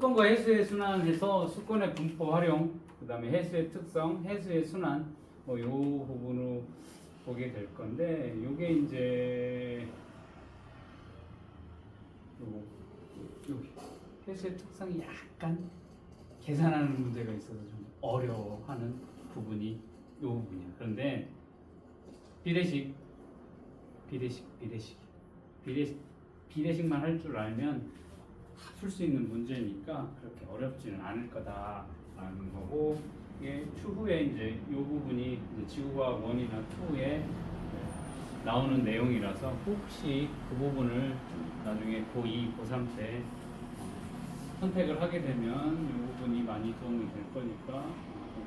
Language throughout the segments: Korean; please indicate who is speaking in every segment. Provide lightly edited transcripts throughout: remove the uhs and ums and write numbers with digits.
Speaker 1: 수권과 해수의 순환에서 수권의 분포 활용, 그 다음에 해수의 특성, 해수의 순환, 요 부분으로 보게 될 건데, 요게 이제 여기 해수의 특성이 약간 계산하는 문제가 있어서 좀 어려워하는 부분이 요 부분이야. 그런데 비례식만 할 줄 알면 풀 수 있는 문제니까 그렇게 어렵지는 않을 거다라는 거고, 이게 추후에 이제 이 부분이 이제 지구과학 1이나 2에 나오는 내용이라서 혹시 그 부분을 나중에 고2, 고3 때 선택을 하게 되면 이 부분이 많이 도움이 될 거니까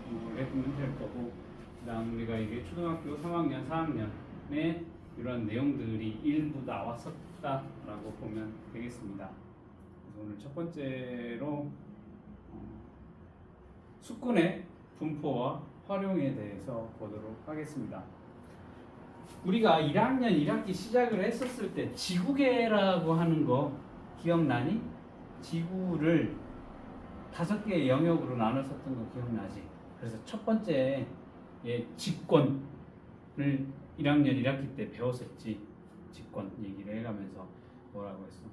Speaker 1: 공부를 해두면 될 거고, 그다음 우리가 이게 초등학교 3학년, 4학년에 이런 내용들이 일부 나왔었다라고 보면 되겠습니다. 그래서 오늘 첫 번째로 수권의 분포와 활용에 대해서 보도록 하겠습니다. 우리가 1학년 1학기 시작을 했었을 때 지구계라고 하는 거 기억나니? 지구를 5개의 영역으로 나눴었던 거 기억나지? 그래서 첫 번째 직권을 1학년 1학기 때 배웠었지. 직권 얘기를 해가면서 뭐라고 했어?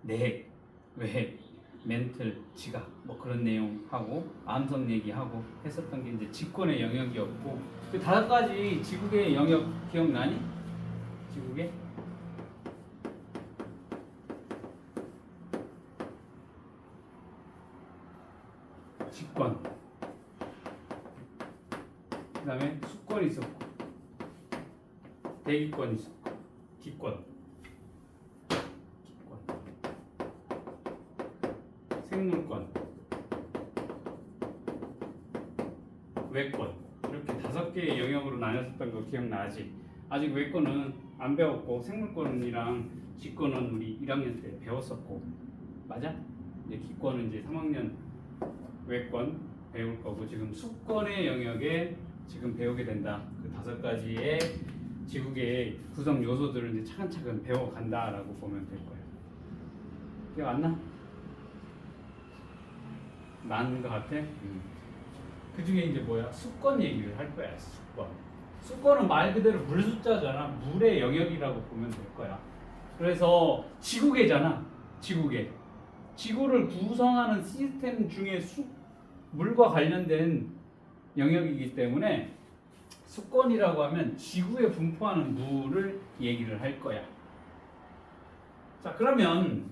Speaker 1: 내, 외, 멘틀, 지각 뭐 그런 내용하고 암성 얘기하고 했었던 게 이제 직권의 영역이었고, 그 5가지 지구계의 영역 기억나니? 지구계? 직권, 그 다음에 수권이 있었고, 대기권이 있었고, 기권, 생물권, 외권, 이렇게 5개의 영역으로 나뉘었던 거 기억나지? 아직 외권은 안 배웠고 생물권이랑 기권은 우리 1학년 때 배웠었고, 맞아? 이제 기권은 이제 3학년 외권 배울 거고, 지금 수권의 영역에 지금 배우게 된다. 그 5가지의 지구계의 구성 요소들을 이제 차근차근 배워간다라고 보면 될 거예요. 기억 안 나? 나는 것 같아? 그 중에 이제 뭐야? 수권 얘기를 할 거야. 수권은 말 그대로 물 숫자잖아. 물의 영역이라고 보면 될 거야. 그래서 지구계잖아. 지구를 구성하는 시스템 중에 물과 관련된 영역이기 때문에 수권이라고 하면 지구에 분포하는 물을 얘기를 할 거야. 자, 그러면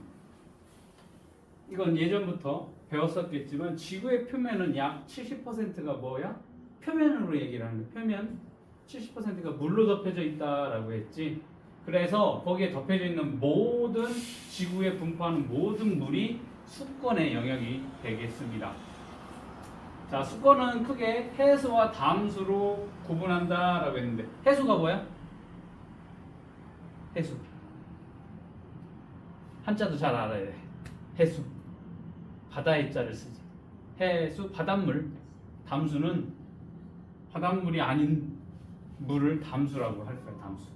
Speaker 1: 이건 예전부터 배웠었겠지만 지구의 표면은 약 70%가 뭐야? 표면으로 얘기를 하는 거야. 표면 70%가 물로 덮여져 있다라고 했지. 그래서 거기에 덮여져 있는 모든 지구에 분포하는 모든 물이 수권의 영역이 되겠습니다. 자, 수권은 크게 해수와 담수로 구분한다라고 했는데, 해수가 뭐야? 해수. 한자도 잘 알아야 돼. 해수. 바다의 자를 쓰지. 해수, 바닷물. 담수는 바닷물이 아닌 물을 담수라고 할 거야. 담수.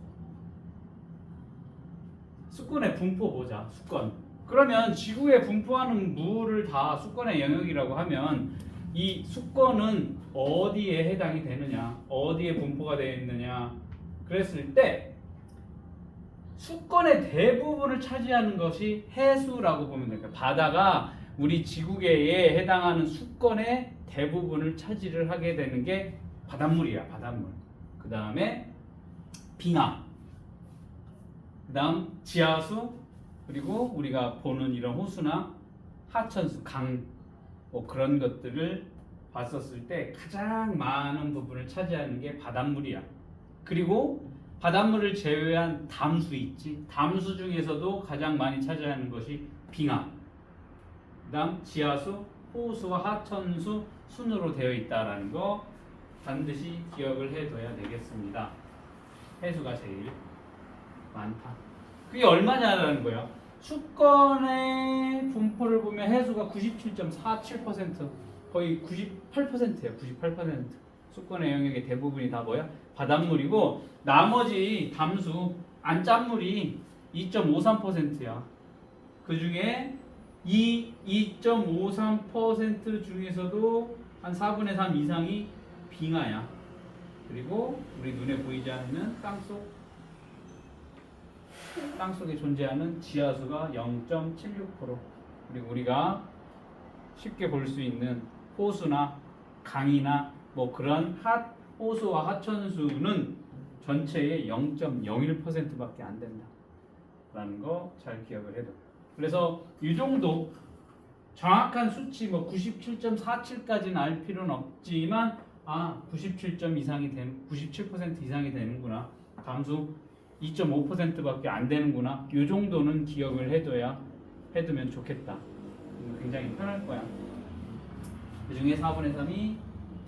Speaker 1: 수권의 분포 보자. 수권. 그러면 지구에 분포하는 물을 다 수권의 영역이라고 하면 이 수권은 어디에 해당이 되느냐, 어디에 분포가 되어 있느냐 그랬을 때 수권의 대부분을 차지하는 것이 해수라고 보면 됩니다. 바다가 우리 지구계에 해당하는 수권의 대부분을 차지를 하게 되는 게 바닷물이야. 바닷물. 그 다음에 빙하, 그 다음 지하수, 그리고 우리가 보는 이런 호수나 하천수, 강, 뭐 그런 것들을 봤었을 때 가장 많은 부분을 차지하는 게 바닷물이야. 그리고 바닷물을 제외한 담수 있지. 담수 중에서도 가장 많이 차지하는 것이 빙하, 그 다음 지하수, 호수와 하천수 순으로 되어 있다는 거 반드시 기억을 해둬야 되겠습니다. 해수가 제일 많다. 그게 얼마냐라는 거야. 수권의 분포를 보면 해수가 97.47%, 거의 98%예요. 98%. 수권의 영역의 대부분이 다 뭐야? 바닷물이고, 나머지 담수, 안짠물이 2.53%야. 그 중에 이 2.53% 중에서도 한 4분의 3 이상이 빙하야. 그리고 우리 눈에 보이지 않는 땅속에 존재하는 지하수가 0.76%. 그리고 우리가 쉽게 볼 수 있는 호수나 강이나 뭐 그런 호수와 하천수는 전체의 0.01%밖에 안 된다. 라는 거 잘 기억을 해둬. 그래서 이 정도 정확한 수치 뭐 97.47까지는 알 필요는 없지만 97% 이상이 되는구나. 감수 2.5%밖에 안 되는구나. 이 정도는 기억을 해두면 좋겠다. 굉장히 편할 거야. 그 중에 4분의 3이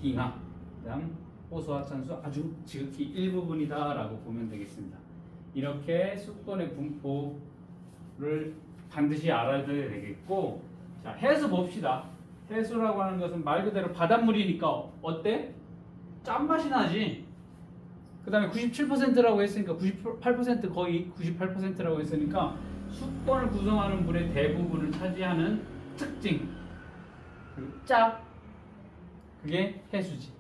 Speaker 1: 빙하, 그다음 호수와 하천수 아주 지극히 일부분이다라고 보면 되겠습니다. 이렇게 수권의 분포를 반드시 알아야 되겠고, 자 해수 봅시다. 해수라고 하는 것은 말 그대로 바닷물이니까 어때? 짠맛이 나지. 그 다음에 97%라고 했으니까 98% 거의 98%라고 했으니까 수권을 구성하는 물의 대부분을 차지하는 특징 그리고 짜 그게 해수지.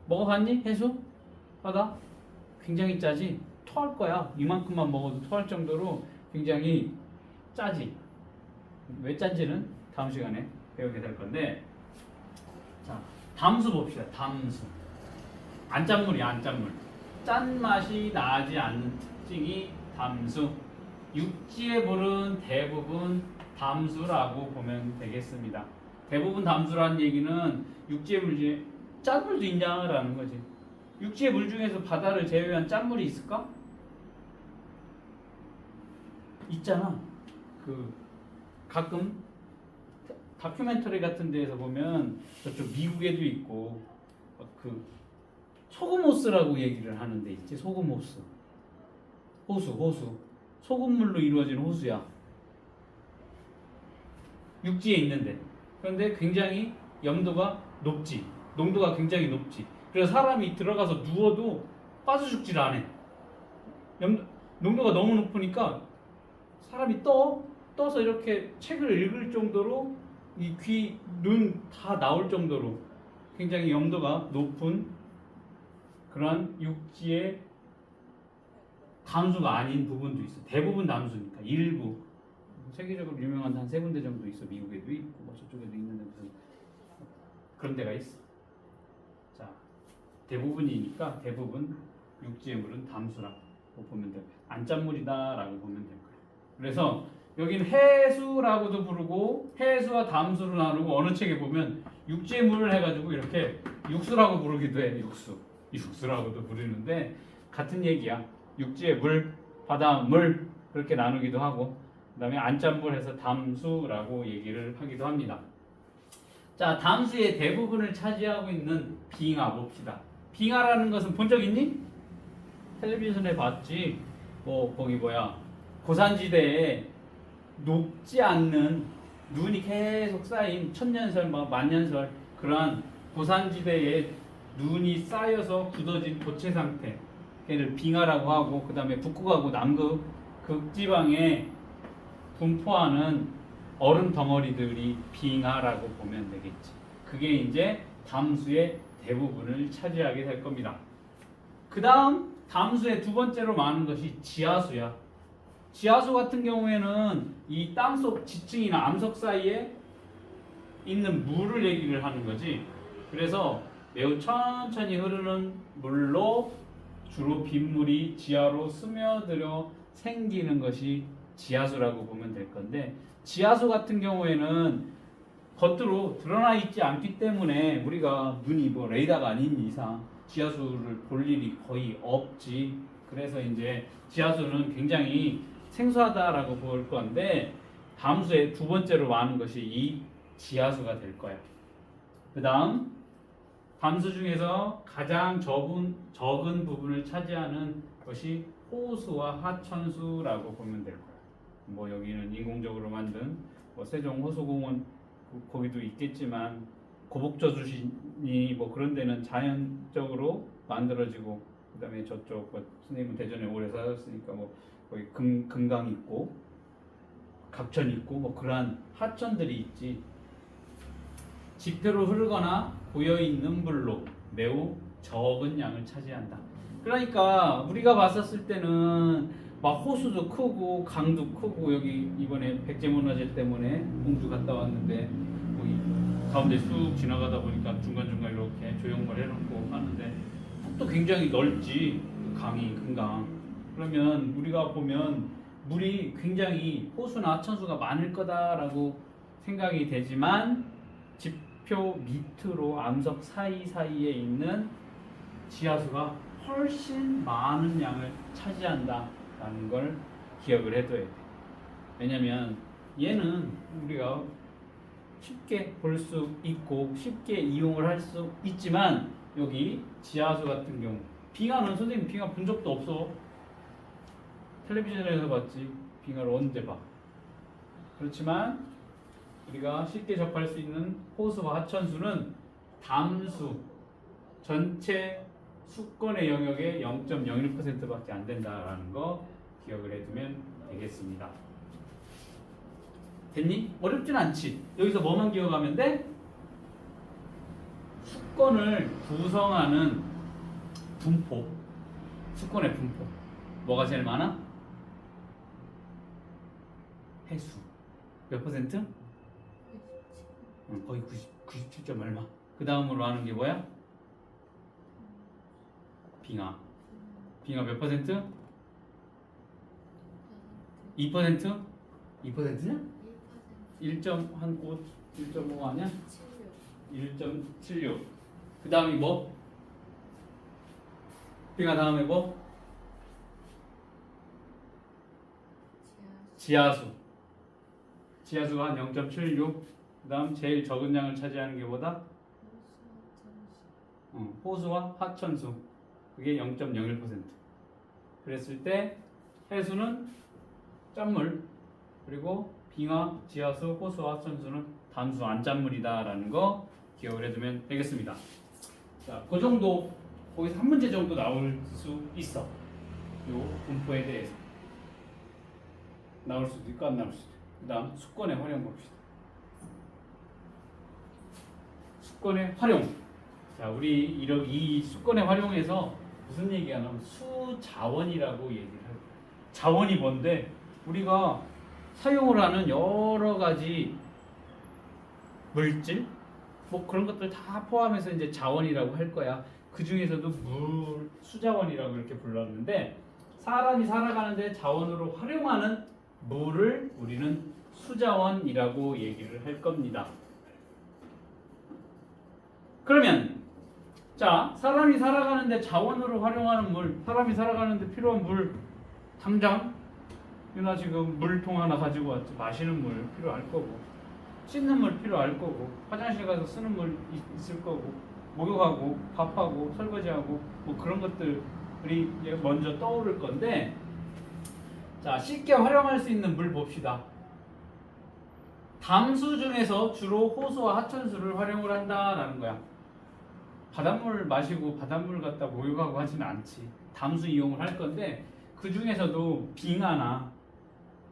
Speaker 1: 먹어봤니? 해수? 바다? 굉장히 짜지? 토할 거야. 이만큼만 먹어도 토할 정도로 굉장히 짜지. 왜 짠지는 다음 시간에 배우게 될 건데, 자 담수 봅시다. 담수 안짠물이야. 안짠물. 짠맛이 나지 않는 특징이 담수. 육지의 물은 대부분 담수라고 보면 되겠습니다. 대부분 담수라는 얘기는 육지의 물 중에 짠물도 있냐라는 거지. 육지의 물 중에서 바다를 제외한 짠물이 있을까? 있잖아. 그 가끔 다큐멘터리 같은 데에서 보면 저쪽 미국에도 있고 그 소금호수라고 얘기를 하는데 있지. 소금호수. 호수. 소금물로 이루어진 호수야. 육지에 있는데. 그런데 굉장히 염도가 높지. 농도가 굉장히 높지. 그래서 사람이 들어가서 누워도 빠져 죽질 않아. 농도가 너무 높으니까 사람이 떠서 이렇게 책을 읽을 정도로 이 귀, 눈 다 나올 정도로 굉장히 염도가 높은 그런 육지의 담수가 아닌 부분도 있어. 대부분 담수니까. 일부 세계적으로 유명한 한 3군데 정도 있어. 미국에도 있고 뭐 저쪽에도 있는데 무슨 그런 데가 있어. 자, 대부분이니까 대부분 육지의 물은 담수라고 보면 돼. 안짠물이다라고 보면 될 거야. 그래서 여기는 해수라고도 부르고 해수와 담수로 나누고 어느 책에 보면 육지의 물을 해가지고 이렇게 육수라고 부르기도 해. 육수라고도 부르는데 같은 얘기야. 육지의 물, 바닷물 그렇게 나누기도 하고 그 다음에 안짠물 해서 담수라고 얘기를 하기도 합니다. 자, 담수의 대부분을 차지하고 있는 빙하 봅시다. 빙하라는 것은 본 적 있니? 텔레비전에 봤지. 뭐 거기 고산지대에 녹지 않는 눈이 계속 쌓인 천년설, 만년설 그러한 고산지대에 눈이 쌓여서 굳어진 고체 상태, 걔를 빙하라고 하고, 그 다음에 북극하고 남극 극지방에 분포하는 얼음 덩어리들이 빙하라고 보면 되겠지. 그게 이제 담수의 대부분을 차지하게 될 겁니다. 그 다음 담수의 두 번째로 많은 것이 지하수야. 지하수 같은 경우에는 이 땅속 지층이나 암석 사이에 있는 물을 얘기를 하는 거지. 그래서 매우 천천히 흐르는 물로 주로 빗물이 지하로 스며들어 생기는 것이 지하수라고 보면 될 건데, 지하수 같은 경우에는 겉으로 드러나 있지 않기 때문에 우리가 눈이 레이더가 아닌 이상 지하수를 볼 일이 거의 없지. 그래서 이제 지하수는 굉장히 생소하다라고 볼 건데, 담수의 두 번째로 많은 것이 이 지하수가 될 거야. 그 다음 담수 중에서 가장 적은 부분을 차지하는 것이 호수와 하천수라고 보면 될 거야. 여기는 인공적으로 만든 세종 호수공원 거기도 있겠지만, 고북저수신이 그런 데는 자연적으로 만들어지고, 그다음에 저쪽 선생님은 대전에 오래 사셨으니까 거기 금강 있고, 각천 있고 뭐 그러한 하천들이 있지. 지표로 흐르거나 고여 있는 물로 매우 적은 양을 차지한다. 그러니까 우리가 봤었을 때는 막 호수도 크고 강도 크고 여기 이번에 백제문화재 때문에 공주 갔다 왔는데 거기 가운데 쑥 지나가다 보니까 중간중간 이렇게 조형물 해놓고 하는데 또 굉장히 넓지. 강이 큰 강. 그러면 우리가 보면 물이 굉장히 호수나 하천수가 많을 거다라고 생각이 되지만 지표 밑으로 암석 사이사이에 있는 지하수가 훨씬 많은 양을 차지한다라는 걸 기억을 해둬야 돼. 왜냐면 얘는 우리가 쉽게 볼 수 있고 쉽게 이용을 할 수 있지만 여기 지하수 같은 경우 빙하는 선생님 빙하 본 적도 없어. 텔레비전에서 봤지. 빙하를 언제 봐. 그렇지만 우리가 쉽게 접할 수 있는 호수와 하천수는 담수 전체 수권의 영역의 0.01%밖에 안 된다라는 거 기억을 해두면 되겠습니다. 됐니? 어렵진 않지. 여기서 뭐만 기억하면 돼? 수권을 구성하는 분포, 수권의 분포. 뭐가 제일 많아? 해수. 몇 퍼센트? 거의 97점 얼마. 그 다음으로 하는 게 뭐야? 빙하. 빙하 몇 퍼센트? 2%? 2%냐? 1.5 아니야? 1.76. 그 다음이 뭐? 빙하 다음에 뭐? 지하수. 지하수가 한 0.76. 그 다음 제일 적은 양을 차지하는 게 뭐다? 호수와 하천수. 그게 0.01%. 그랬을 때 해수는 짠물, 그리고 빙하, 지하수, 호수와 하천수는 담수 안짠물이다라는 거 기억을 해두면 되겠습니다. 자, 그 정도 거기서 한 문제 정도 나올 수 있어. 요 분포에 대해서 나올 수도 있고 안 나올 수도 있고. 그다음 수권의 활용 봅시다. 수권의 활용. 자, 우리 이 수권의 활용에서 무슨 얘기가 나오면 수자원이라고 얘기를 해요. 자원이 뭔데? 우리가 사용을 하는 여러 가지 물질, 뭐 그런 것들 다 포함해서 이제 자원이라고 할 거야. 그 중에서도 물, 수자원이라고 이렇게 불렀는데 사람이 살아가는데 자원으로 활용하는 물을 우리는 수자원이라고 얘기를 할 겁니다. 그러면 자, 사람이 살아가는데 자원으로 활용하는 물, 사람이 살아가는데 필요한 물, 당장 유나 지금 물통 하나 가지고 왔지. 마시는 물 필요할 거고, 씻는 물 필요할 거고, 화장실 가서 쓰는 물 있을 거고, 목욕하고, 밥하고, 설거지하고, 뭐 그런 것들이 먼저 떠오를 건데, 자, 쉽게 활용할 수 있는 물 봅시다. 담수 중에서 주로 호수와 하천수를 활용을 한다라는 거야. 바닷물 마시고 바닷물 갖다 목욕하고 하지는 않지. 담수 이용을 할 건데 그 중에서도 빙하나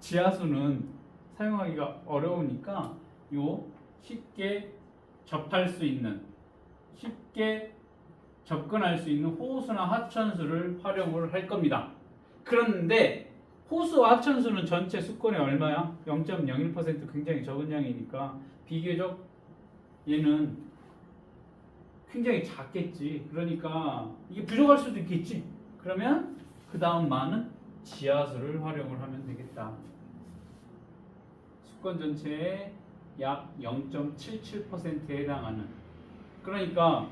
Speaker 1: 지하수는 사용하기가 어려우니까 요 쉽게 접할 수 있는, 쉽게 접근할 수 있는 호수나 하천수를 활용을 할 겁니다. 그런데 호수와 하천수는 전체 수권의 얼마야? 0.01% 굉장히 적은 양이니까 비교적 얘는 굉장히 작겠지. 그러니까 이게 부족할 수도 있겠지. 그러면 그 다음 많은 지하수를 활용을 하면 되겠다. 수권 전체의 약 0.77%에 해당하는. 그러니까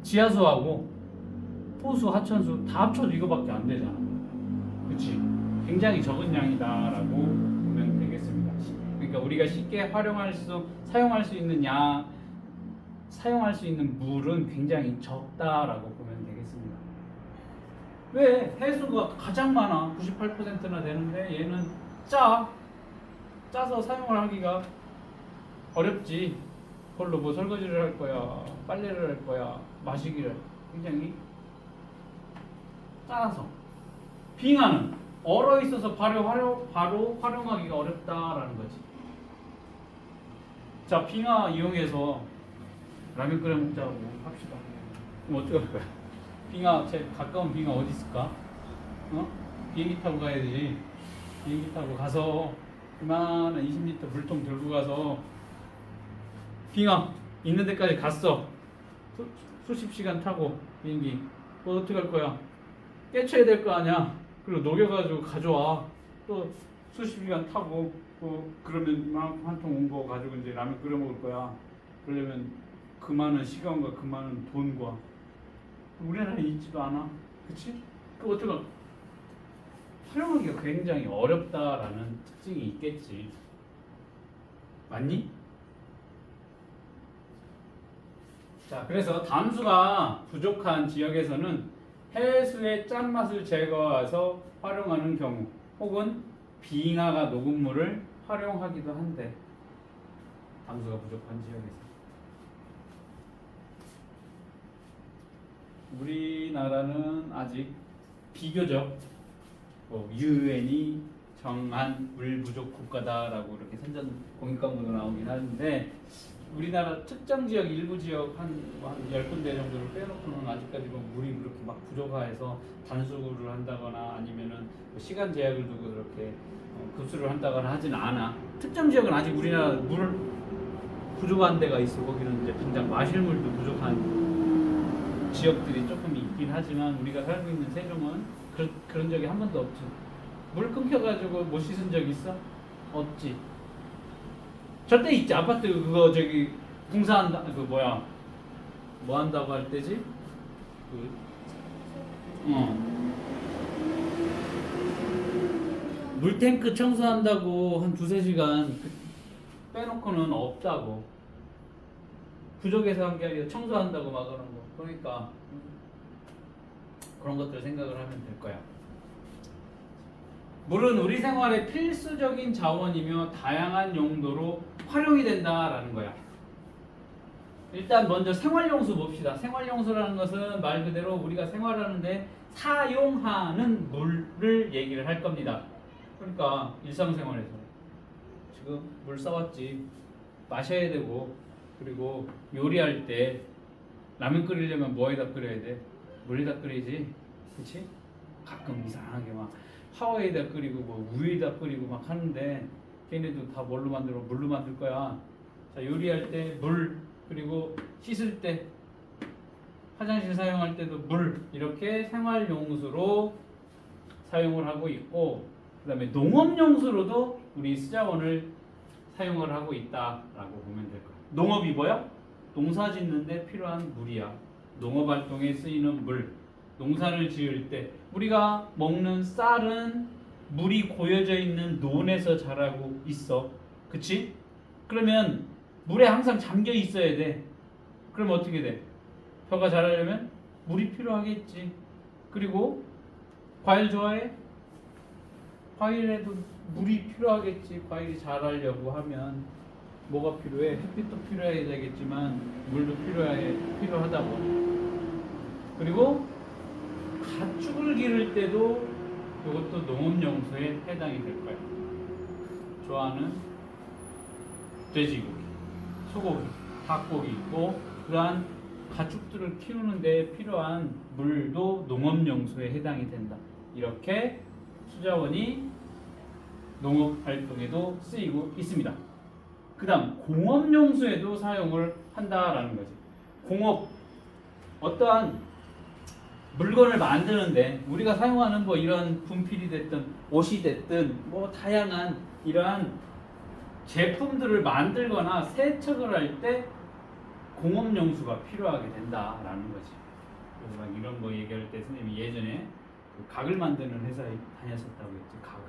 Speaker 1: 지하수하고 호수, 하천수 다 합쳐도 이거밖에 안 되잖아. 그치? 굉장히 적은 양이다라고 보면 되겠습니다. 그러니까 우리가 쉽게 사용할 수 있는 사용할 수 있는 물은 굉장히 적다라고 보면 되겠습니다. 왜? 해수가 가장 많아. 98%나 되는데 얘는 짜서 사용을 하기가 어렵지. 그걸로 뭐 설거지를 할 거야, 빨래를 할 거야, 마시기를 굉장히 짜서. 빙하는 얼어 있어서 바로 활용하기가 어렵다라는 거지. 자, 빙하 이용해서 라면 끓여 먹자고 합시다. 그럼 어떡할 거야? 빙하, 제일 가까운 빙하 어디 있을까? 어? 비행기 타고 가야 되지. 비행기 타고 가서 그만한 20리터 물통 들고 가서 빙하 있는 데까지 갔어. 수십 시간 타고 비행기. 어떻게 할 거야? 깨쳐야 될 거 아니야. 그리고 녹여가지고 가져와. 또 수십 시간 타고 그러면 한 통 온 거 가지고 이제 라면 끓여 먹을 거야. 그러려면 그 많은 시간과 그 많은 돈과 우리나라에 있지도 않아. 그치? 그 어떡하 활용하기가 굉장히 어렵다라는 특징이 있겠지. 맞니? 자, 그래서 담수가 부족한 지역에서는 해수의 짠맛을 제거해서 활용하는 경우 혹은 빙하가 녹은 물을 활용하기도 한데 담수가 부족한 지역에서 우리나라는 아직 비교적 유엔이 정한 물 부족 국가다라고 이렇게 선전 공익광고가 나오긴 하는데 우리나라 특정 지역 일부 지역 한 10군데 정도를 빼놓고는 아직까지 물이 그렇게 막 부족해서 단수를 한다거나 아니면은 시간 제약을 두고 그렇게 급수를 한다거나 하진 않아. 특정 지역은 아직 우리나라 물 부족한 데가 있어. 거기는 이제 당장 마실 물도 부족한 지역들이 조금 있긴 하지만 우리가 살고 있는 세종은 그런 적이 한 번도 없지. 물 끊겨가지고 못 씻은 적 있어? 없지. 저때 있지. 아파트 그거 저기 공사한다. 그 뭐야? 뭐 한다고 할 때지? 물탱크 청소한다고 한 2-3시간 빼놓고는 없다고. 부족해서 한 게 아니라 청소한다고 막 그런 거. 그러니까 그런 것들 생각을 하면 될 거야. 물은 우리 생활의 필수적인 자원이며 다양한 용도로 활용이 된다라는 거야. 일단 먼저 생활용수 봅시다. 생활용수라는 것은 말 그대로 우리가 생활하는데 사용하는 물을 얘기를 할 겁니다. 그러니까 일상생활에서 지금 물 써왔지. 마셔야 되고 그리고 요리할 때 라면 끓이려면 뭐에다 끓여야 돼? 물에다 끓이지. 그치? 가끔 이상하게 막 파워에다 끓이고 뭐 우유에다 끓이고 막 하는데 걔네도 다 뭘로 만들어? 물로 만들 거야. 자, 요리할 때 물, 그리고 씻을 때 화장실 사용할 때도 물, 이렇게 생활용수로 사용을 하고 있고 그 다음에 농업용수로도 우리 수자원을 사용을 하고 있다라고 보면 될 거야. 농업이 뭐야? 농사 짓는데 필요한 물이야. 농업활동에 쓰이는 물. 농사를 지을 때 우리가 먹는 쌀은 물이 고여져 있는 논에서 자라고 있어. 그치? 그러면 물에 항상 잠겨 있어야 돼. 그럼 어떻게 돼? 벼가 자라려면 물이 필요하겠지. 그리고 과일 좋아해? 과일에도 물이 필요하겠지. 과일이 자라려고 하면 뭐가 필요해? 햇빛도 필요해야 되겠지만 물도 필요하다고. 그리고 가축을 기를 때도 이것도 농업용수에 해당이 될 거야. 좋아하는 돼지고기, 소고기, 닭고기 있고 그러한 가축들을 키우는데 필요한 물도 농업용수에 해당이 된다. 이렇게 수자원이 농업활동에도 쓰이고 있습니다. 그 다음 공업용수에도 사용을 한다라는 거지. 공업, 어떠한 물건을 만드는데 우리가 사용하는 뭐 이런 분필이 됐든 옷이 됐든 뭐 다양한 이러한 제품들을 만들거나 세척을 할 때 공업용수가 필요하게 된다라는 거지. 그래서 막 이런 거 얘기할 때 선생님이 예전에 그 각을 만드는 회사에 다녔었다고 했지. 각을.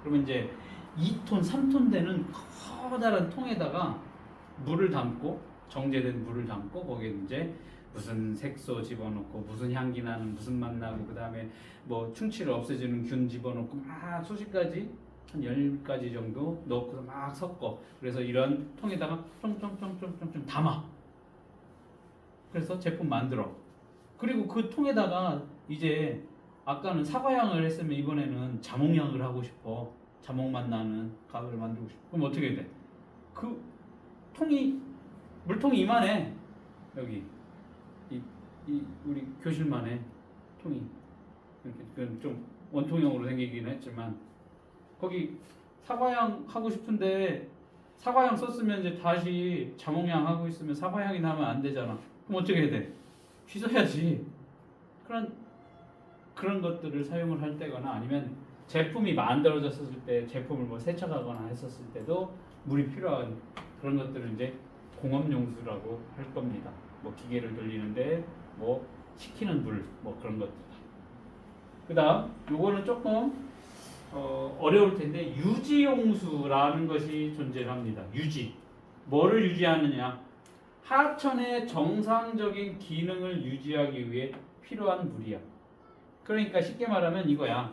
Speaker 1: 그러면 이제 2톤, 3톤 되는 커다란 통에다가 물을 담고 정제된 물을 담고 거기에 이제 무슨 색소 집어넣고 무슨 향기 나는 무슨 맛 나고 그 다음에 뭐 충치를 없애주는 균 집어넣고 막 수십 가지 한 10가지 정도 넣고서 막 섞어. 그래서 이런 통에다가 쫑쫑쫑쫑쫑 담아. 그래서 제품 만들어. 그리고 그 통에다가 이제 아까는 사과향을 했으면 이번에는 자몽향을 하고 싶어. 자몽맛 나는 가글을 만들고 싶어. 그럼 어떻게 돼? 그 통이 물통이 이만해. 여기 이 우리 교실만의 통이 이렇게 그건 좀 원통형으로 생기긴 했지만 거기 사과향 하고 싶은데 사과향 썼으면 이제 다시 자몽향 하고 있으면 사과향이 나면 안 되잖아. 그럼 어떻게 해야 돼? 취소해야지. 그런 것들을 사용을 할 때거나 아니면 제품이 만들어졌을 때 제품을 뭐 세척하거나 했었을 때도 물이 필요한 그런 것들을 이제 공업용수라고 할 겁니다. 뭐 기계를 돌리는데 뭐 식히는 물 뭐 그런 것들. 그다음 요거는 조금 어려울 텐데 유지용수라는 것이 존재합니다. 유지. 뭐를 유지하느냐? 하천의 정상적인 기능을 유지하기 위해 필요한 물이야. 그러니까 쉽게 말하면 이거야.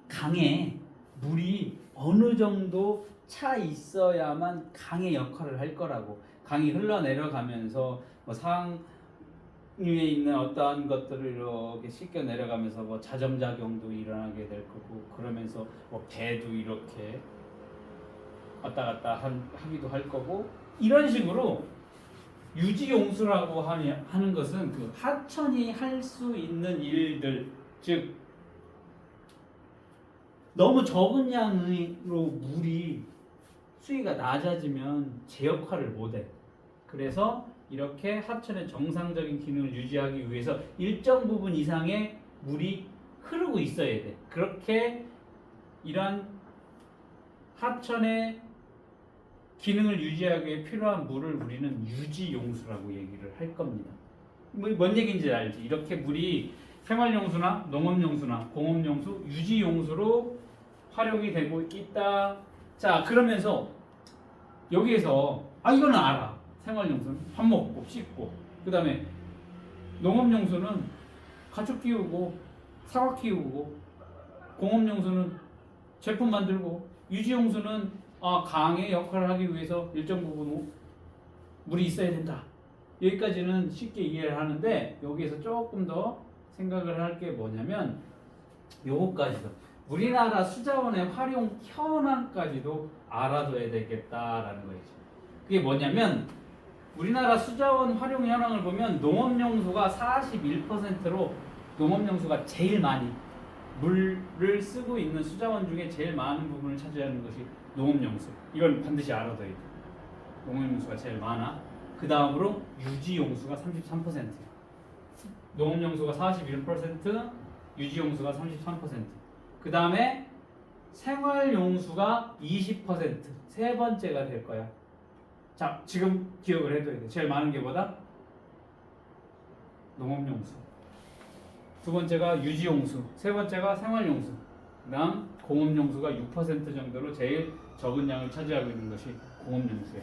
Speaker 1: 강에 물이 어느 정도 차 있어야만 강의 역할을 할 거라고. 강이 흘러내려가면서 뭐 상류에 있는 어떠한 것들을 이렇게 씻겨 내려가면서 뭐 자점작용도 일어나게 될 거고 그러면서 뭐 배도 이렇게 왔다 갔다 하기도 할 거고 이런 식으로 유지용수라고 하는 것은 그 하천이 할 수 있는 일들 즉 너무 적은 양으로 물이 수위가 낮아지면 제 역할을 못해. 그래서 이렇게 하천의 정상적인 기능을 유지하기 위해서 일정 부분 이상의 물이 흐르고 있어야 돼. 그렇게 이러한 하천의 기능을 유지하기 위해 필요한 물을 우리는 유지용수라고 얘기를 할 겁니다. 뭔 얘기인지 알지? 이렇게 물이 생활용수나 농업용수나 공업용수, 유지용수로 활용이 되고 있다. 자, 그러면서 여기에서 이거는 알아. 생활용수는 밥 먹고 씻고 그 다음에 농업용수는 가축 키우고 사과 키우고 공업용수는 제품 만들고 유지용수는 강의 역할을 하기 위해서 일정 부분 물이 있어야 된다. 여기까지는 쉽게 이해를 하는데 여기에서 조금 더 생각을 할 게 뭐냐면 요거까지도 우리나라 수자원의 활용 현황까지도 알아둬야 되겠다라는 거죠. 그게 뭐냐면 우리나라 수자원 활용 현황을 보면 농업용수가 41%로 농업용수가 제일 많이 물을 쓰고 있는 수자원 중에 제일 많은 부분을 차지하는 것이 농업용수. 이건 반드시 알아둬야 돼. 농업용수가 제일 많아. 그 다음으로 유지용수가 33%. 농업용수가 41%, 유지용수가 33%. 그 다음에 생활용수가 20%. 세 번째가 될 거야. 자, 지금 기억을 해둬야 돼. 제일 많은 게 뭐다? 농업용수. 두 번째가 유지용수. 세 번째가 생활용수. 그 다음 공업용수가 6% 정도로 제일 적은 양을 차지하고 있는 것이 공업용수야.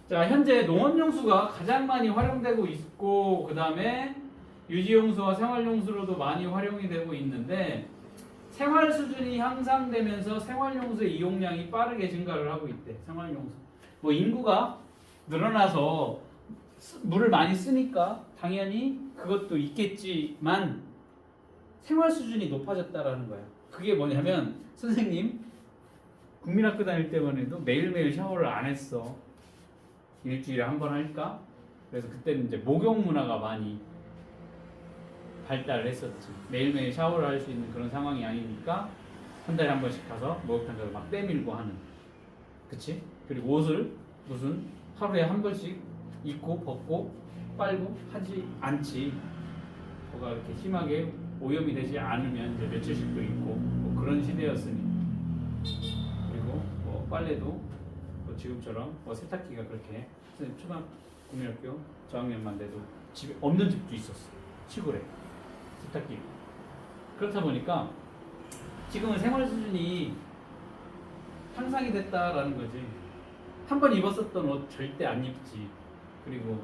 Speaker 1: 자, 현재 농업용수가 가장 많이 활용되고 있고 그 다음에 유지용수와 생활용수로도 많이 활용이 되고 있는데 생활 수준이 향상되면서 생활용수의 이용량이 빠르게 증가를 하고 있대. 생활용수. 뭐 인구가 늘어나서 물을 많이 쓰니까 당연히 그것도 있겠지만 생활 수준이 높아졌다라는 거야. 그게 뭐냐면 선생님 국민학교 다닐 때만 해도 매일매일 샤워를 안 했어. 일주일에 한 번 할까? 그래서 그때는 이제 목욕 문화가 많이 발달을 했었지. 매일매일 샤워를 할 수 있는 그런 상황이 아니니까 한 달에 한 번씩 가서 목욕탕에서 막 때밀고 하는. 그치? 그리고 옷을 무슨 하루에 한 번씩 입고 벗고 빨고 하지 않지. 뭐가 이렇게 심하게 오염이 되지 않으면 이제 며칠씩도 입고 뭐 그런 시대였으니. 그리고 뭐 빨래도 뭐 지금처럼 뭐 세탁기가 그렇게 초등 국민학교 저학년만 돼도 집에 없는 집도 있었어. 시골에 세탁기. 그렇다 보니까 지금은 생활 수준이 향상이 됐다라는 거지. 한 번 입었었던 옷 절대 안 입지. 그리고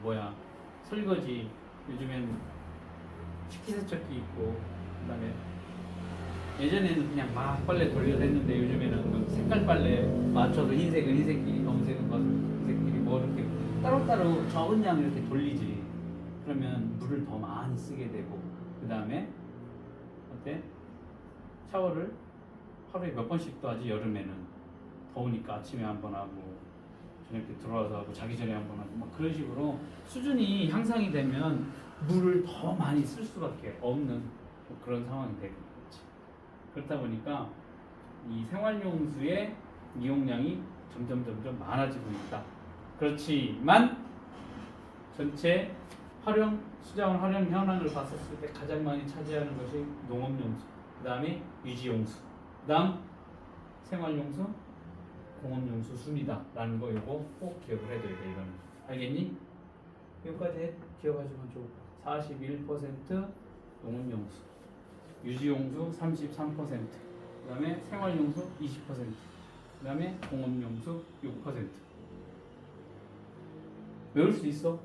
Speaker 1: 설거지 요즘엔 식기세척기 있고 그다음에 예전에는 그냥 막 빨래 돌려서 했는데 요즘에는 그 색깔 빨래 맞춰서 흰색은 흰색끼리 검은색은 검은색끼리 뭐 이렇게 따로따로 적은 양 이렇게 돌리지. 그러면 물을 더 많이 쓰게 되고, 그 다음에 어때? 샤워를 하루에 몇 번씩도 하지. 여름에는 더우니까 아침에 한 번 하고 저녁에 들어와서 하고 자기 전에 한 번 하고 막 그런 식으로 수준이 향상이 되면 물을 더 많이 쓸 수밖에 없는 뭐 그런 상황이 되겠지. 그렇다 보니까 이 생활용수의 이용량이 점점 많아지고 있다. 그렇지만 전체 수자원 활용 현황을 봤었을 때 가장 많이 차지하는 것이 농업용수, 그 다음에 유지용수, 그 다음 생활용수, 공업용수 순이다 라는 거 요거 꼭 기억을 해둬야 돼. 이거는 알겠니? 여기까지 기억하시면 좋을 거야. 41% 농업용수, 유지용수 33%, 그 다음에 생활용수 20%, 그 다음에 공업용수 6%. 외울 수 있어?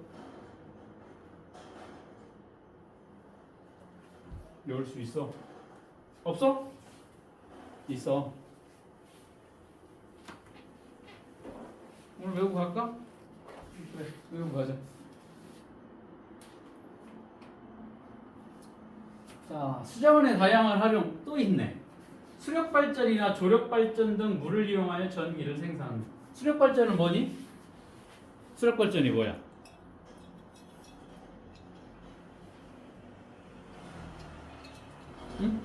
Speaker 1: 외울 수 있어? 없어? 있어. 오늘 외우고 갈까? 그래, 외우고 가자. 자, 수자원의 다양한 활용 또 있네. 수력발전이나 조력발전 등 물을 이용하여 전기를 생산한다. 수력발전은 뭐니? 수력발전이 뭐야? 응?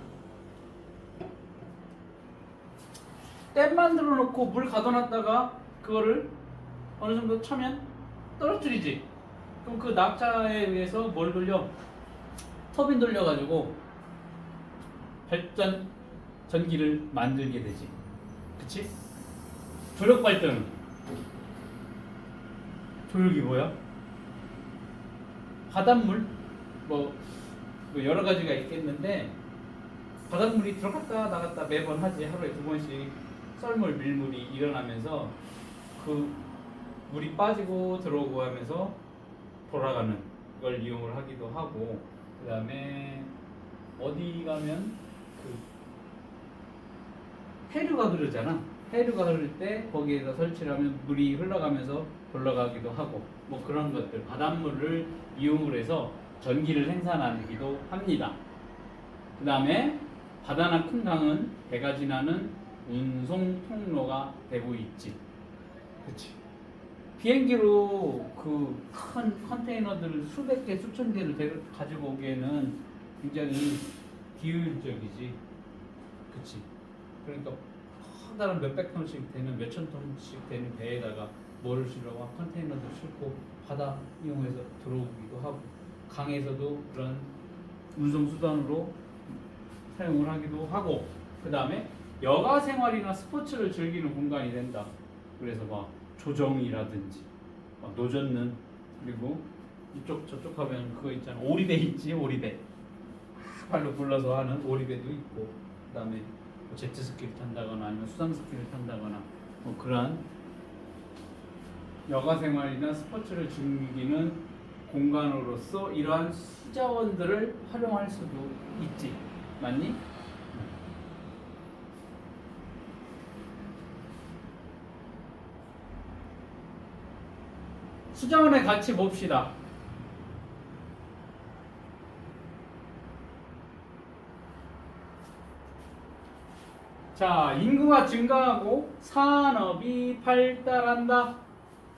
Speaker 1: 댐 만들어 놓고 물 가둬놨다가 그거를 어느 정도 차면 떨어뜨리지. 그럼 그 낙차에 의해서 뭘 돌려? 터빈 돌려가지고 전기를 만들게 되지. 그치? 조력 발전은 조력이 뭐야? 바닷물 뭐 여러 가지가 있겠는데 바닷물이 들어갔다 나갔다 매번 하지. 하루에 2번씩 썰물 밀물이 일어나면서 그 물이 빠지고 들어오고 하면서 돌아가는 걸 이용을 하기도 하고, 그 다음에 어디 가면 그 해류가 흐르잖아. 해류가 흐를 때 거기에다 설치를 하면 물이 흘러가면서 돌아가기도 하고 뭐 그런 것들, 바닷물을 이용을 해서 전기를 생산하기도 합니다. 그 다음에 바다나 큰 강은 배가 지나는 운송 통로가 되고 있지. 그치? 비행기로 그 큰 컨테이너들을 수백 개, 수천 개를 가지고 오기에는 굉장히 비효율적이지. 그치? 그러니까 커다란 몇백 톤씩 되는, 몇천 톤씩 되는 배에다가 뭐를 실어와 컨테이너들 싣고 바다 이용해서 들어오기도 하고, 강에서도 그런 운송수단으로 사용을 하기도 하고, 그 다음에 여가 생활이나 스포츠를 즐기는 공간이 된다. 그래서 막 조정이라든지 막 노젓는, 그리고 이쪽 저쪽 하면 그거 있잖아, 오리배 있지. 오리배 발로 굴러서 하는 오리배도 있고, 그 다음에 뭐 제트스키를 탄다거나 아니면 수상스키를 탄다거나 뭐 그러한 여가 생활이나 스포츠를 즐기는 공간으로서 이러한 수자원들을 활용할 수도 있지. 맞니? 수자원의 가치 봅시다. 자, 인구가 증가하고 산업이 발달한다.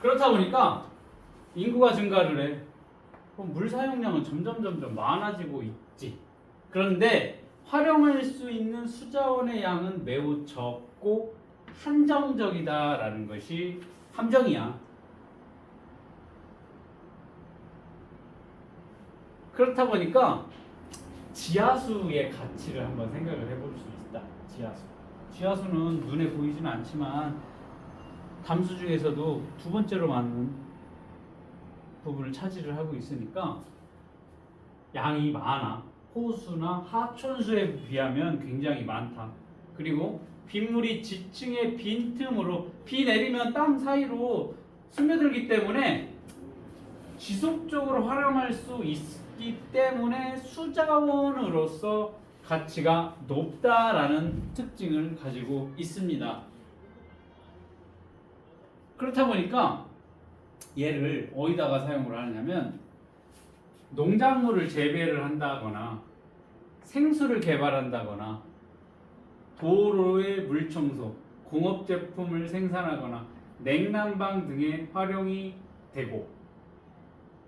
Speaker 1: 그렇다 보니까 인구가 증가를 해. 그럼 물 사용량은 점점 많아지고 있지. 그런데 활용할 수 있는 수자원의 양은 매우 적고 한정적이다라는 것이 함정이야. 그렇다 보니까 지하수의 가치를 한번 생각을 해볼 수 있다. 지하수는 눈에 보이지는 않지만 담수 중에서도 두 번째로 많은 부분을 차지를 하고 있으니까 양이 많아. 호수나 하천수에 비하면 굉장히 많다. 그리고 빗물이 지층의 빈틈으로 비 내리면 땅 사이로 스며들기 때문에 지속적으로 활용할 수 있기 때문에 수자원으로서 가치가 높다라는 특징을 가지고 있습니다. 그렇다 보니까 얘를 어디다가 사용을 하느냐면 농작물을 재배를 한다거나 생수를 개발한다거나 도로의 물청소, 공업제품을 생산하거나 냉난방 등에 활용이 되고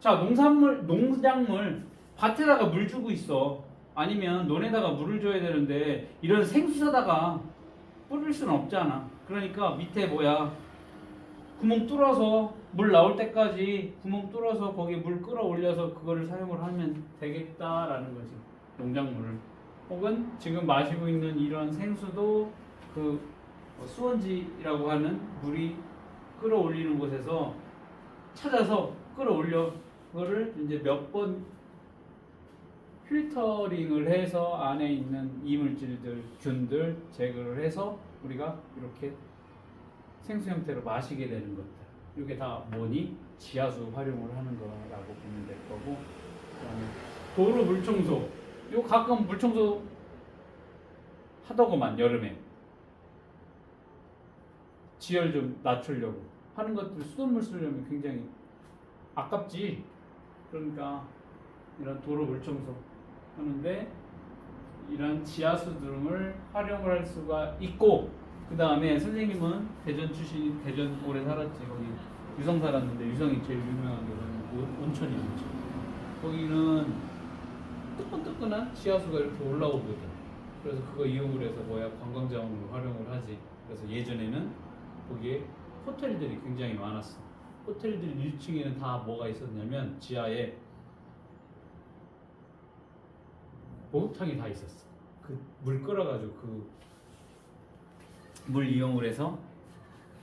Speaker 1: 자 농작물 밭에다가 물 주고 있어 아니면 논에다가 물을 줘야 되는데 이런 생수 사다가 뿌릴 수는 없잖아 그러니까 밑에 구멍 뚫어서 물 나올 때까지 구멍 뚫어서 거기에 물 끌어올려서 그거를 사용을 하면 되겠다라는 거지 농작물을 혹은 지금 마시고 있는 이런 생수도 그 수원지라고 하는 물이 끌어올리는 곳에서 찾아서 끌어올려 그거를 이제 몇 번 필터링을 해서 안에 있는 이물질들, 균들 제거를 해서 우리가 이렇게 생수 형태로 마시게 되는 것들. 이게 다 뭐니? 지하수 활용을 하는 거라고 보면 될 거고. 그다음에 도로 물청소. 요 가끔 물청소 하더구만 여름에. 지열 좀 낮추려고 하는 것들 수돗물 쓰려면 굉장히 아깝지. 그러니까 이런 도로 물청소 하는데 이런 지하수 등을 활용을 할 수가 있고 그 다음에 선생님은 대전 출신 대전 오래 살았지 거기 유성 살았는데 유성이 제일 유명한 데는 온천이 온천 거기는 뜨끈뜨끈한 지하수가 이렇게 올라오거든 그래서 그거 이용을 해서 관광자원으로 활용을 하지 그래서 예전에는 거기에 호텔들이 굉장히 많았어 호텔들 1층에는 다 뭐가 있었냐면 지하에 목욕탕이 다 있었어. 그 물 끌어가지고 그 물 이용을 해서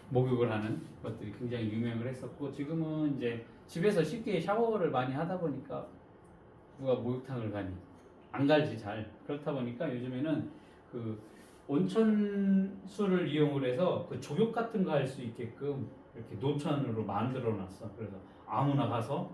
Speaker 1: 목욕을 하는 것들이 굉장히 유명을 했었고 지금은 이제 집에서 쉽게 샤워를 많이 하다 보니까 누가 목욕탕을 가니 안 갈지 잘 그렇다 보니까 요즘에는 그 온천수를 이용을 해서 그 족욕 같은 거 할 수 있게끔 이렇게 노천으로 만들어 놨어. 그래서 아무나 가서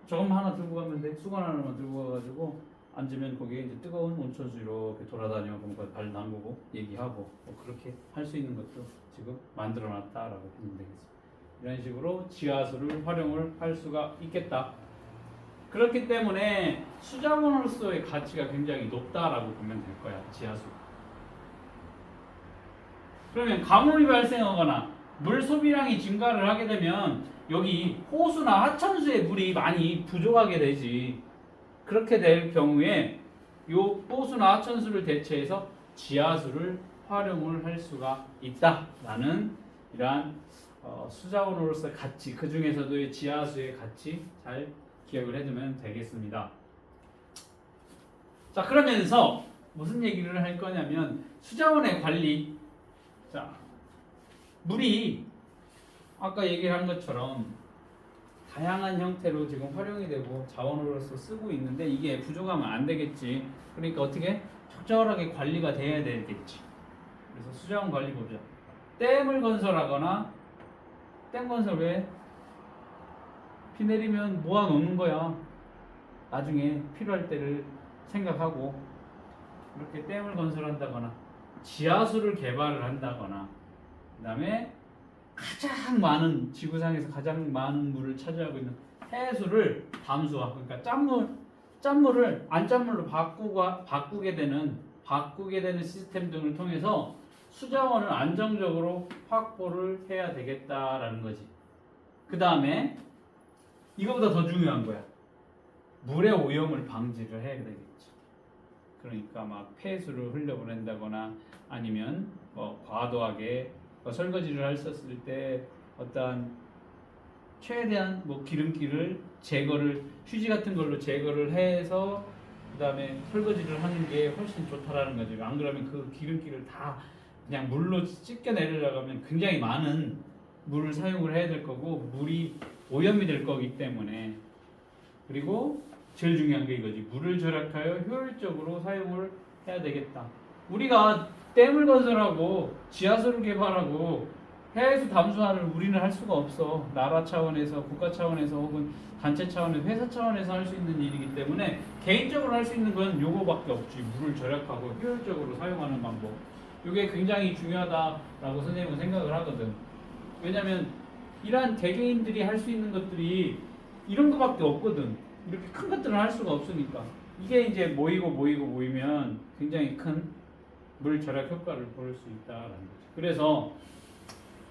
Speaker 1: 저것만 하나 들고 가면 돼. 수건 하나만 들고 가가지고 앉으면 거기에 이제 뜨거운 온천수 이렇게 돌아다녀 그럼 발 담그고 얘기하고 그렇게 할 수 있는 것도 지금 만들어 놨다라고 보면 되겠습니다. 이런 식으로 지하수를 활용을 할 수가 있겠다. 그렇기 때문에 수자원으로서의 가치가 굉장히 높다라고 보면 될 거야. 지하수. 그러면 가뭄이 발생하거나 물 소비량이 증가를 하게 되면 여기 호수나 하천수에 물이 많이 부족하게 되지. 그렇게 될 경우에 이 호수나 하천수를 대체해서 지하수를 활용을 할 수가 있다라는 이러한 수자원으로서의 가치, 그 중에서도 지하수의 가치 잘 기억을 해두면 되겠습니다. 자, 그러면서 무슨 얘기를 할 거냐면 수자원의 관리. 자, 물이 아까 얘기를 한 것처럼 다양한 형태로 지금 활용이 되고 자원으로서 쓰고 있는데 이게 부족하면 안 되겠지. 그러니까 어떻게 적절하게 관리가 돼야 되겠지. 그래서 수자원 관리 보자. 댐을 건설하거나 댐 건설 왜? 비 내리면 모아 놓는 거야. 나중에 필요할 때를 생각하고 이렇게 댐을 건설한다거나 지하수를 개발을 한다거나 그다음에 가장 많은 지구상에서 가장 많은 물을 차지하고 있는 해수를 담수화 그러니까 짠물을 안짠물로 바꾸게 되는 시스템 등을 통해서 수자원을 안정적으로 확보를 해야 되겠다라는 거지. 그 다음에 이거보다 더 중요한 거야. 물의 오염을 방지를 해야 되겠지. 그러니까 막 폐수를 흘려보낸다거나 아니면 과도하게 설거지를 했었을 때 어떠한 최대한 기름기를 제거를 휴지 같은 걸로 제거를 해서 그다음에 설거지를 하는 게 훨씬 좋다라는 거죠. 안 그러면 그 기름기를 다 그냥 물로 씻겨내려고 하면 굉장히 많은 물을 사용을 해야 될 거고 물이 오염이 될 거기 때문에 그리고 제일 중요한 게 이거지. 물을 절약하여 효율적으로 사용을 해야 되겠다. 우리가 댐을 건설하고 지하수를 개발하고 해수 담수화를 우리는 할 수가 없어. 나라 차원에서 국가 차원에서 혹은 단체 차원에서 회사 차원에서 할 수 있는 일이기 때문에 개인적으로 할 수 있는 건 요거밖에 없지. 물을 절약하고 효율적으로 사용하는 방법. 이게 굉장히 중요하다라고 선생님은 생각을 하거든. 왜냐면 이러한 개개인들이 할 수 있는 것들이 이런 거밖에 없거든. 이렇게 큰 것들은 할 수가 없으니까. 이게 이제 모이면 굉장히 큰 물 절약 효과를 볼 수 있다라는 거죠. 그래서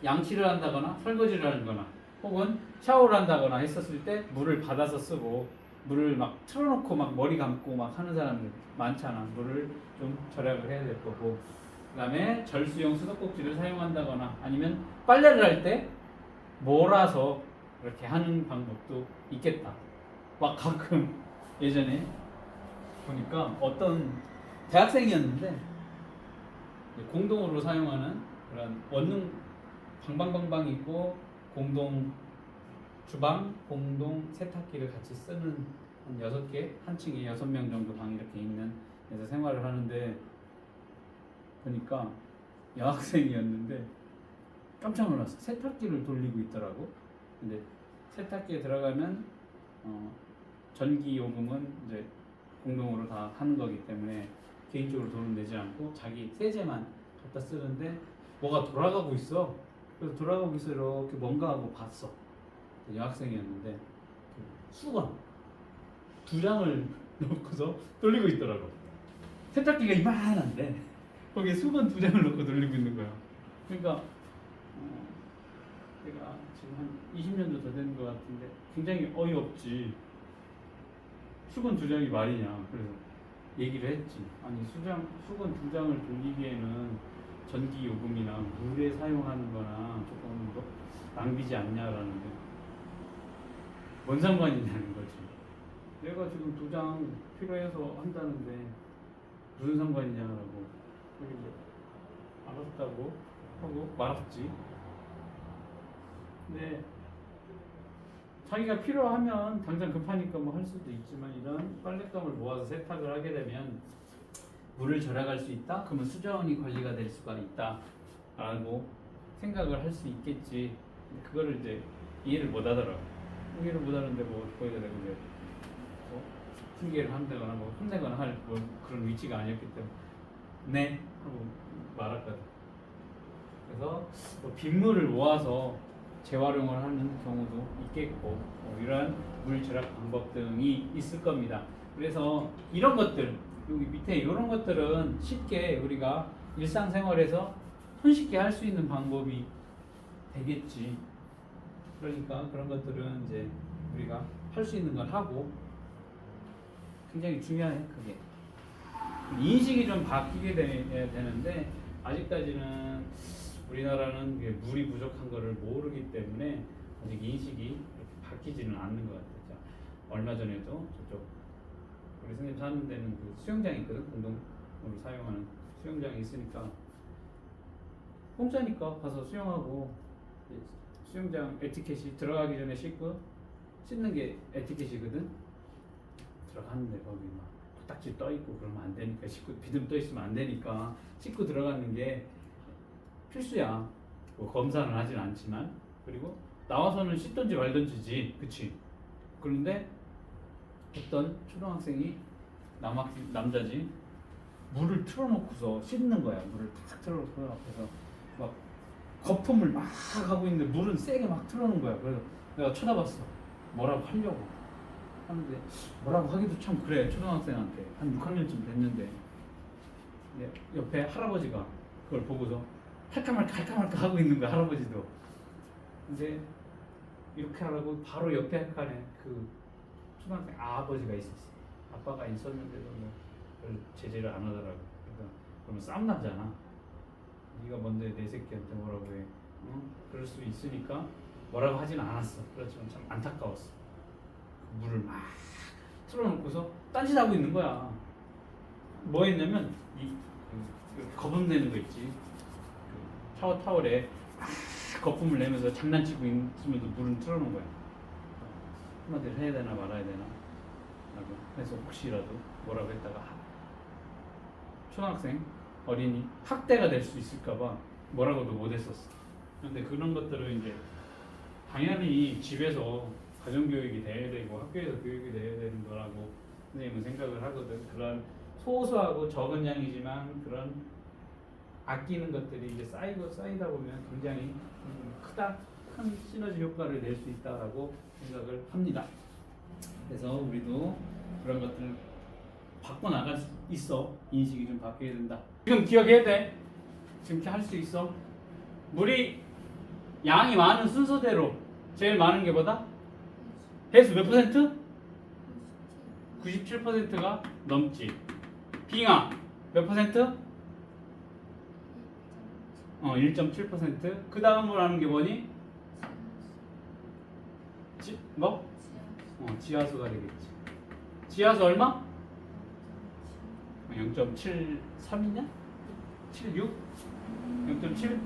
Speaker 1: 양치를 한다거나 설거지를 하거나 혹은 샤워를 한다거나 했었을 때 물을 받아서 쓰고 물을 막 틀어놓고 막 머리 감고 막 하는 사람들 많잖아. 물을 좀 절약을 해야 될 거고, 그다음에 절수용 수도꼭지를 사용한다거나 아니면 빨래를 할 때 몰아서 이렇게 하는 방법도 있겠다. 막 가끔 예전에 보니까 어떤 대학생이었는데 공동으로 사용하는 그런 원룸 방방방방 있고 공동 주방, 공동 세탁기를 같이 쓰는 한 6개, 한 층에 6명 정도 방이 이렇게 있는 데서 생활을 하는데 보니까 여학생이었는데 깜짝 놀랐어. 세탁기를 돌리고 있더라고. 근데 세탁기에 들어가면 전기 요금은 이제 공동으로 다 하는 거기 때문에 개인적으로 돈은 내지 않고 자기 세제만 갖다 쓰는데 뭐가 돌아가고 있어. 그래서 돌아가고 있어. 이렇게 뭔가 하고 봤어. 여학생이었는데 수건 2장을 넣고서 돌리고 있더라고. 세탁기가 이만한데 거기에 수건 2장을 넣고 돌리고 있는 거야. 그러니까 내가 지금 한 20년도 더 된 것 같은데 굉장히 어이없지. 수건 2장이 말이냐. 그래서 얘기를 했지. 아니 수건 2장을 돌리기에는 전기 요금이나 물에 사용하는 거나 조금 더 낭비지 않냐라는데 뭔 상관이냐는 거지. 내가 지금 2장 필요해서 한다는데 무슨 상관이냐라고. 그리고 알았다고 하고 말았지. 근데 자기가 필요하면 당장 급하니까 뭐 할 수도 있지만 이런 빨랫감을 모아서 세탁을 하게 되면 물을 절약할 수 있다? 그러면 수자원이 관리가 될 수가 있다라고 생각을 할 수 있겠지. 그거를 이제 이해를 못 하더라고. 이해를 못 하는데 뭐 거기다 대고 이제 핑계를 한다거나 뭐 혼내거나 할 뭐 그런 위치가 아니었기 때문에 네 하고 말았거든. 그래서 뭐 빗물을 모아서 재활용을 하는 경우도 있겠고 이러한 물 절약 방법 등이 있을 겁니다. 그래서 이런 것들 여기 밑에 이런 것들은 쉽게 우리가 일상생활에서 손쉽게 할 수 있는 방법이 되겠지. 그러니까 그런 것들은 이제 우리가 할 수 있는 걸 하고 굉장히 중요해. 그게 인식이 좀 바뀌게 되는데 아직까지는 우리나라는 물이 부족한 것을 모르기 때문에 아직 인식이 이렇게 바뀌지는 않는 것 같아요. 얼마 전에도 저쪽 우리 선생님 사는 데는 그 수영장이 있거든. 공동으로 사용하는 수영장이 있으니까 공짜니까 가서 수영하고 수영장 에티켓이 들어가기 전에 씻는 게 에티켓이거든. 들어갔는데 거기 막 코딱지 떠 있고 그러면 안 되니까 비듬 떠 있으면 안 되니까 씻고 들어가는 게 필수야. 뭐 검사는 하진 않지만. 그리고 나와서는 씻던지 말던지지, 그치? 그런데 어떤 초등학생이 남자지 물을 틀어놓고서 씻는 거야. 물을 탁 틀어놓고 앞에서 막 거품을 막 하고 있는데 물은 세게 막 틀어놓은 거야. 그래서 내가 쳐다봤어. 뭐라고 하려고 하는데 뭐라고 하기도 참 그래. 초등학생한테 한 6학년쯤 됐는데 옆에 할아버지가 그걸 보고서 할까 말까 하고 있는 거야. 할아버지도. 근데 이렇게 하라고 바로 옆에 칸에 그 초등학생 아버지가 있었어. 아빠가 있었는데도 뭐 제재를 안 하더라고. 그러면 싸움 나잖아. 네가 뭔데 내 새끼한테 뭐라고 해. 그럴 수 있으니까 뭐라고 하진 않았어. 그렇지만 참 안타까웠어. 그 물을 막 틀어놓고서 딴짓하고 있는 거야. 뭐 했냐면 거품 내는 거 있지. 그 샤워 타월에 거품을 내면서 장난치고 있으면서 물은 틀어놓은 거야. 한마디를 해야 되나 말아야 되나 라고 해서 혹시라도 뭐라고 했다가 초등학생 어린이 학대가 될 수 있을까봐 뭐라고도 못했었어. 그런데 그런 것들은 이제 당연히 집에서 가정교육이 돼야 되고 학교에서 교육이 돼야 되는 거라고 선생님은 생각을 하거든. 그런 소소하고 적은 양이지만 그런 아끼는 것들이 이제 쌓이다 보면 굉장히 큰 시너지 효과를 낼 수 있다라고 생각을 합니다. 그래서 우리도 그런 것들을 바꿔 나갈 수 있어. 인식이 좀 바뀌어야 된다. 지금 기억해야 돼. 지금 할 수 있어. 물이 양이 많은 순서대로 제일 많은 게 뭐다? 해수 몇 퍼센트? 97%가 넘지. 빙하 몇 퍼센트? 1.7%. 그 다음으로 하는 게 뭐니? 뭐? 지하수가 되겠지. 지하수 얼마? 0.73이냐? 76? 0.7?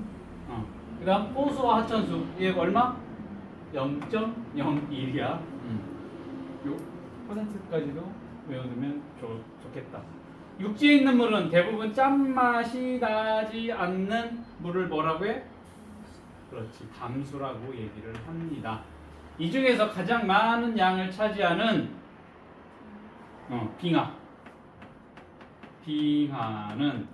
Speaker 1: 그 다음 호수와 하천수 얘 얼마? 0.01이야. 요 퍼센트까지도 외워두면 좋겠다. 육지에 있는 물은 대부분 짠맛이 나지 않는 물을 뭐라고 해? 그렇지, 담수라고 얘기를 합니다. 이 중에서 가장 많은 양을 차지하는 빙하는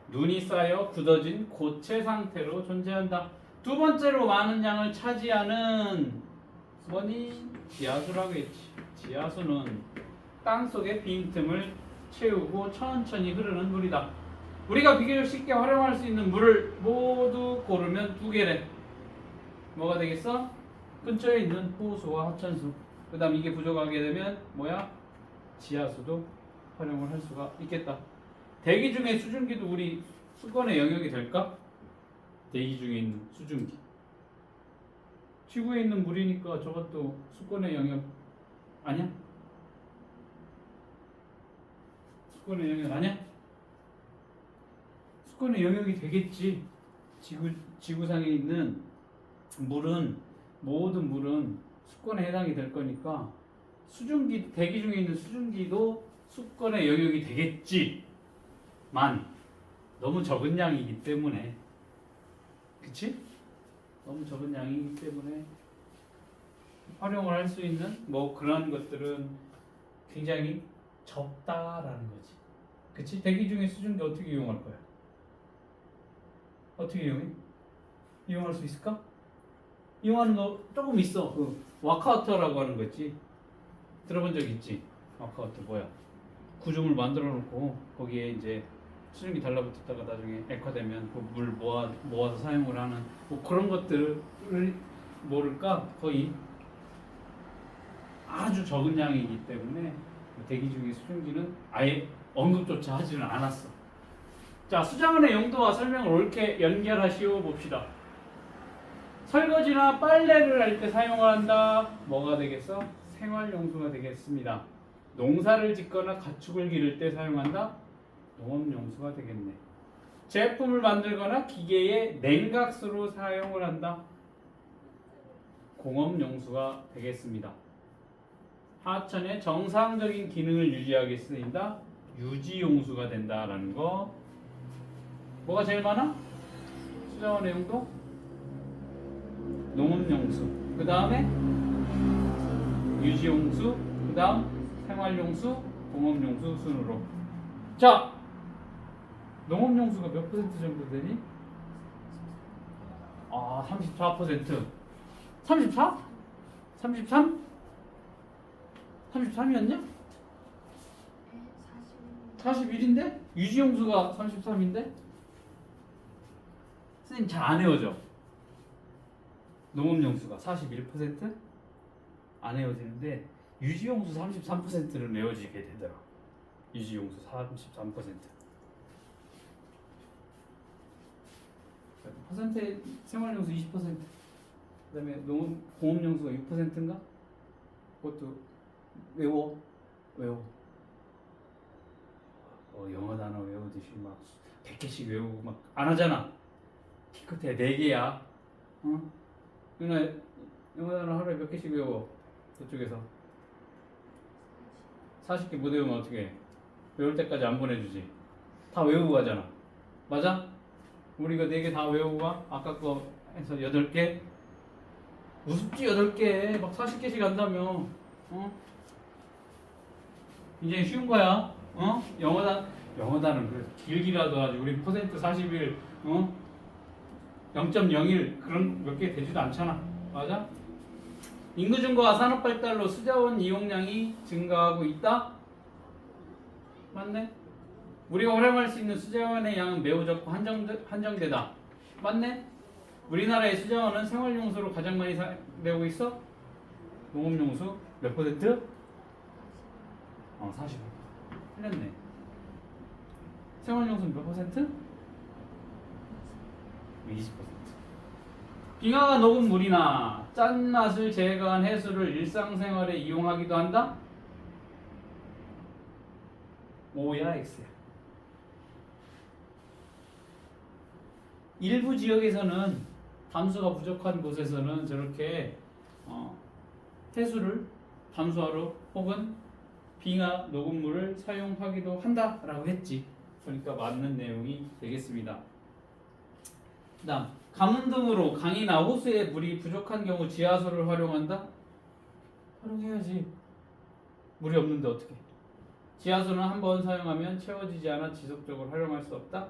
Speaker 1: 눈이 쌓여 굳어진 고체 상태로 존재한다. 두 번째로 많은 양을 차지하는 뭐니? 지하수라고 했지. 지하수는 땅속의 빈틈을 채우고 천천히 흐르는 물이다. 우리가 비교적 쉽게 활용할 수 있는 물을 모두 고르면 두 개래. 뭐가 되겠어? 근처에 있는 호수와 하천수. 그 다음 이게 부족하게 되면 뭐야? 지하수도 활용을 할 수가 있겠다. 대기 중에 수증기도 우리 수건의 영역이 될까? 대기 중에 있는 수증기. 지구에 있는 물이니까 저것도 수건의 영역 아니야? 수건의 영역 아니야? 수건의 영역이 되겠지. 지구상에 있는 모든 물은 수건에 해당이 될 거니까 수증기, 대기 중에 있는 수증기도 수건의 영역이 되겠지만 너무 적은 양이기 때문에, 그치? 너무 적은 양이기 때문에 활용을 할 수 있는 뭐 그런 것들은 굉장히 적다라는 거지. 그치? 대기 중에 수증기 어떻게 이용할 거야? 어떻게 이용해? 이용할 수 있을까? 이용하는 거 조금 있어. 그 와카우터라고 하는 거 있지. 들어본 적 있지? 와카우터 뭐야? 구조물 만들어 놓고 거기에 이제 수증기 달라붙었다가 나중에 액화되면 그 물 모아서 사용을 하는 뭐 그런 것들을 모를까? 거의 아주 적은 양이기 때문에 대기 중의 수증기는 아예 언급조차 하지는 않았어. 자, 수자원의 용도와 설명을 옳게 연결하시오 봅시다. 설거지나 빨래를 할 때 사용을 한다. 뭐가 되겠어? 생활용수가 되겠습니다. 농사를 짓거나 가축을 기를 때 사용한다. 농업용수가 되겠네. 제품을 만들거나 기계의 냉각수로 사용을 한다. 공업용수가 되겠습니다. 하천의 정상적인 기능을 유지하게 쓰인다. 유지용수가 된다라는 거. 뭐가 제일 많아? 수자원의 용도? 농업용수. 그 다음에 유지용수. 그 다음 생활용수, 공업용수 순으로. 자, 농업용수가 몇 퍼센트 정도 되니? 34%. 34? 33? 33이었냐? 41인데? 유지용수가 33인데? 선생님 잘 안 헤어져. 농업용수가 41%? 안 헤어지는데 유지용수 33%는 헤어지게 되더라. 유지용수 33%. 퍼센트 생활용수 20%. 그다음에 공업용수가 6%인가? 그것도 외워. 영어 단어 외우듯이 막 100개씩 외우고 막 안 하잖아. 기껏해 4개야. 누나 영어 단어 하루에 몇 개씩 외워? 저쪽에서 40개 못 외우면 어떻게 해? 외울 때까지 안 보내주지. 다 외우고 가잖아. 맞아? 우리가 4개 다 외우고 가? 아까 거 해서 8개? 우습지 8개 막 40개씩 한다며. 굉장히 쉬운 거야. 영어 단어는 그래 길기라도 하지. 우리 퍼센트 41 0.01 그런 몇 개 되지도 않잖아. 맞아? 인구 증가와 산업 발달로 수자원 이용량이 증가하고 있다. 맞네? 우리가 활용할 수 있는 수자원의 양은 매우 적고 한정되다. 맞네? 우리나라의 수자원은 생활용수로 가장 많이 사용되고 있어? 농업용수 몇 퍼센트? 40%. 틀렸네. 생활용수 몇 퍼센트? 20%. 빙하가 녹은 물이나 짠맛을 제거한 해수를 일상생활에 이용하기도 한다? O야 X야? 일부 지역에서는 담수가 부족한 곳에서는 저렇게 해수를 담수하러 혹은 빙하 녹은 물을 사용하기도 한다라고 했지. 그러니까 맞는 내용이 되겠습니다. 그다음 가뭄 등으로 강이나 호수에 물이 부족한 경우 지하수를 활용한다? 활용해야지. 물이 없는데 어떻게? 지하수는 한 번 사용하면 채워지지 않아 지속적으로 활용할 수 없다?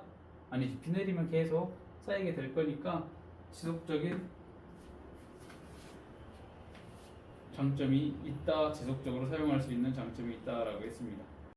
Speaker 1: 아니지. 비 내리면 계속 쌓이게 될 거니까 지속적인 장점이 있다. 지속적으로 사용할 수 있는 장점이 있다라고 했습니다.